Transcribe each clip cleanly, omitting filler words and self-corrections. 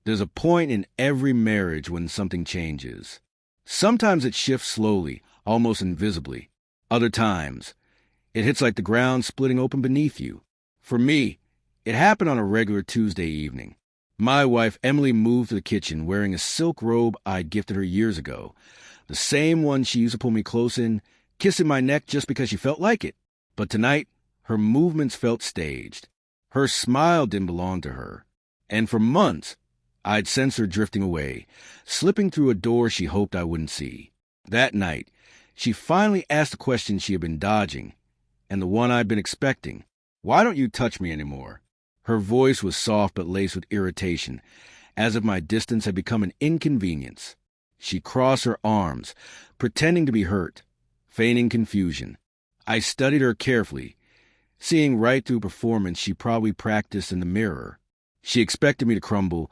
There's a point in every marriage when something changes. Sometimes it shifts slowly, almost invisibly. Other times, it hits like the ground splitting open beneath you. For me, it happened on a regular Tuesday evening. My wife, Emily, moved to the kitchen wearing a silk robe I'd gifted her years ago. The same one she used to pull me close in, kissing my neck just because she felt like it. But tonight, her movements felt staged. Her smile didn't belong to her. And for months, I'd sensed her drifting away, slipping through a door she hoped I wouldn't see. That night, she finally asked the question she had been dodging, and the one I'd been expecting. "Why don't you touch me anymore?" Her voice was soft but laced with irritation, as if my distance had become an inconvenience. She crossed her arms, pretending to be hurt, feigning confusion. I studied her carefully, seeing right through performance she probably practiced in the mirror. She expected me to crumble,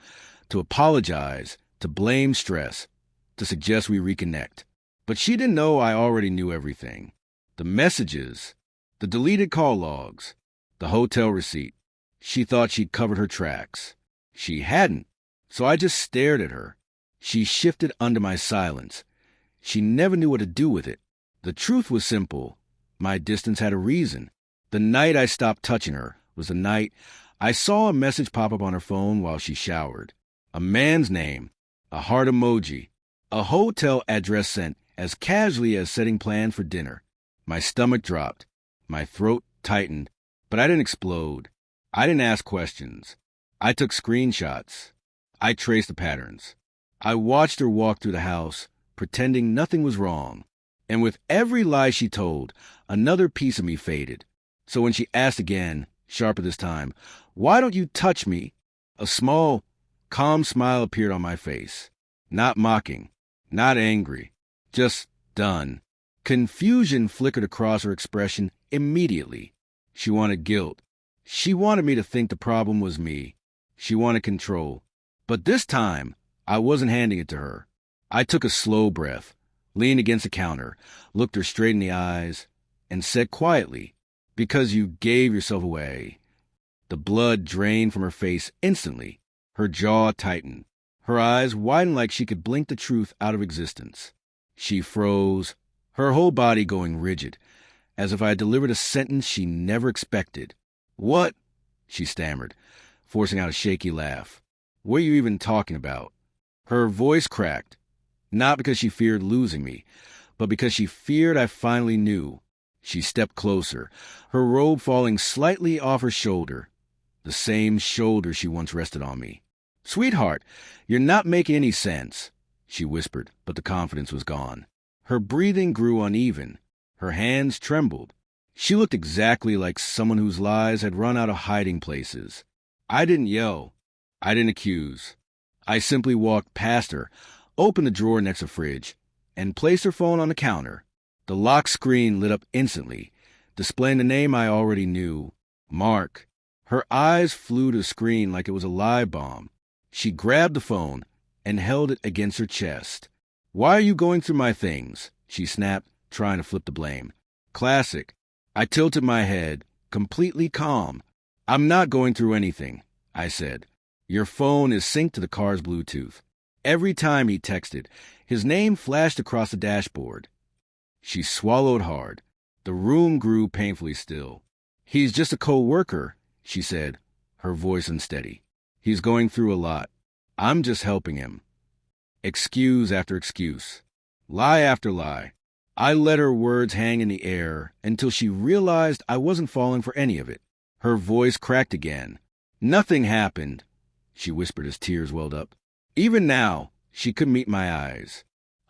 to apologize, to blame stress, to suggest we reconnect. But she didn't know I already knew everything. The messages, the deleted call logs, the hotel receipt. She thought she'd covered her tracks. She hadn't, so I just stared at her. She shifted under my silence. She never knew what to do with it. The truth was simple. My distance had a reason. The night I stopped touching her was the night I saw a message pop up on her phone while she showered. A man's name, a heart emoji, a hotel address sent as casually as setting plans for dinner. My stomach dropped. My throat tightened, but I didn't explode. I didn't ask questions. I took screenshots. I traced the patterns. I watched her walk through the house, pretending nothing was wrong. And with every lie she told, another piece of me faded. So when she asked again, sharper this time, "Why don't you touch me?" a small, calm smile appeared on my face. Not mocking, not angry, just done. Confusion flickered across her expression immediately. She wanted guilt. She wanted me to think the problem was me. She wanted control. But this time, I wasn't handing it to her. I took a slow breath, leaned against the counter, looked her straight in the eyes, and said quietly, "Because you gave yourself away." The blood drained from her face instantly. Her jaw tightened. Her eyes widened like she could blink the truth out of existence. She froze, her whole body going rigid, as if I had delivered a sentence she never expected. "What?" she stammered, forcing out a shaky laugh. "What are you even talking about?" Her voice cracked, not because she feared losing me, but because she feared I finally knew. She stepped closer, her robe falling slightly off her shoulder, the same shoulder she once rested on me. "Sweetheart, you're not making any sense," she whispered, but the confidence was gone. Her breathing grew uneven. Her hands trembled. She looked exactly like someone whose lies had run out of hiding places. I didn't yell. I didn't accuse. I simply walked past her, opened the drawer next to the fridge, and placed her phone on the counter. The lock screen lit up instantly, displaying the name I already knew, Mark. Her eyes flew to the screen like it was a live bomb. She grabbed the phone and held it against her chest. "Why are you going through my things?" she snapped, trying to flip the blame. Classic. I tilted my head, completely calm. "I'm not going through anything," I said. "Your phone is synced to the car's Bluetooth." Every time he texted, his name flashed across the dashboard. She swallowed hard. The room grew painfully still. "He's just a co-worker," she said, her voice unsteady. "He's going through a lot. I'm just helping him." Excuse after excuse. Lie after lie. I let her words hang in the air until she realized I wasn't falling for any of it. Her voice cracked again. "Nothing happened," she whispered as tears welled up. Even now, she couldn't meet my eyes.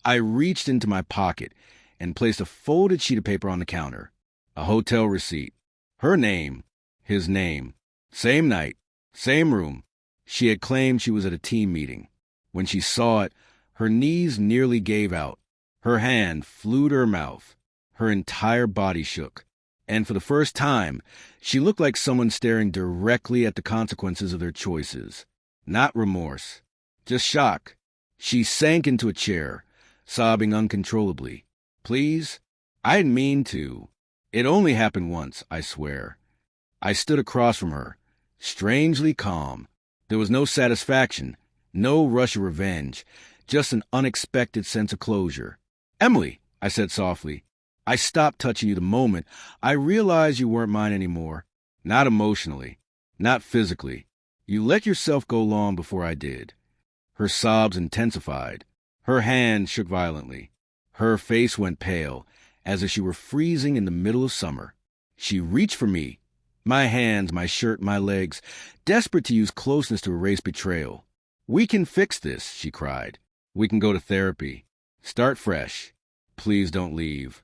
I reached into my pocket and placed a folded sheet of paper on the counter. A hotel receipt. Her name. His name. Same night. Same room. She had claimed she was at a team meeting. When she saw it, her knees nearly gave out. Her hand flew to her mouth. Her entire body shook. And for the first time, she looked like someone staring directly at the consequences of their choices. Not remorse. Just shock. She sank into a chair, sobbing uncontrollably. "Please? I didn't mean to. It only happened once, I swear." I stood across from her, strangely calm. There was no satisfaction, No rush of revenge, just an unexpected sense of closure. "Emily," I said softly, "I stopped touching you the moment I realized you weren't mine anymore. Not emotionally, not physically. You let yourself go long before I did." Her sobs intensified. Her hand shook violently. Her face went pale, as if she were freezing in the middle of summer. She reached for me, my hands, my shirt, my legs, desperate to use closeness to erase betrayal. "We can fix this," she cried. "We can go to therapy. Start fresh. Please don't leave."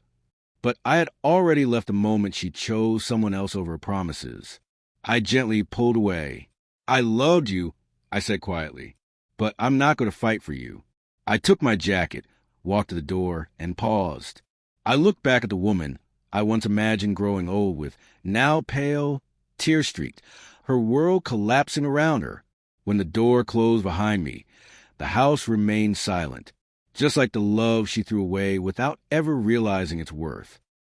But I had already left the moment she chose someone else over her promises. I gently pulled away. "I loved you," I said quietly, "but I'm not going to fight for you." I took my jacket, walked to the door, and paused. I looked back at the woman I once imagined growing old with, now pale, tear-streaked, her world collapsing around her. When the door closed behind me, the house remained silent, just like the love she threw away without ever realizing its worth.